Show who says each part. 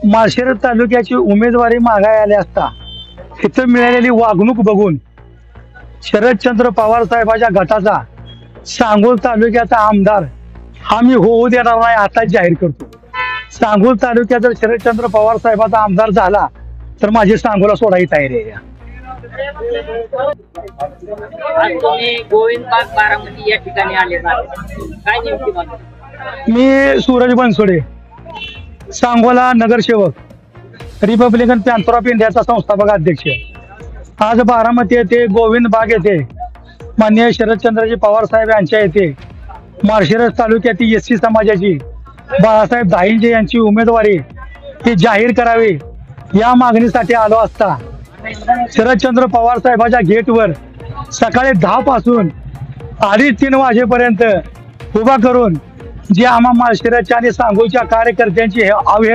Speaker 1: माळशिरस तालुक्याची उमेदवारी मागाय आली असता इथं मिळालेली वागणूक बघून शरदचंद्र पवार साहेबांच्या गटाचा सांगोल तालुक्याचा आमदार हा मी होऊ देणार नाही आता जाहीर करतो। सांगोल तालुक्यात जर शरदचंद्र पवार साहेबांचा आमदार झाला तर माझी सांगोला सोडायची तयारी आहे।
Speaker 2: गोविंद बाग बारामती या ठिकाणी आले काय नेमकी बातमी?
Speaker 1: मी सूरज बनसोडे, सांगोला नगरसेवक, रिपब्लिकन पॅन्थर ऑफ इंडियाचा संस्थापक अध्यक्ष। आज बारामती येथे गोविंद बाग येथे माननीय शरदचंद्रजी पवार साहेब यांच्या येथे माळशिरस तालुक्यातील एससी समाजाची बाळासाहेब दाहिंजे यांची उमेदवारी ही जाहीर करावी या मागणीसाठी आलो असता शरदचंद्र पवार साहेबांच्या गेटवर सकाळी 10 पासून 2:30-3 वाजेपर्यंत उभा करून जे आम्हा माळशिरसच्या आणि सांगोलच्या कार्यकर्त्यांची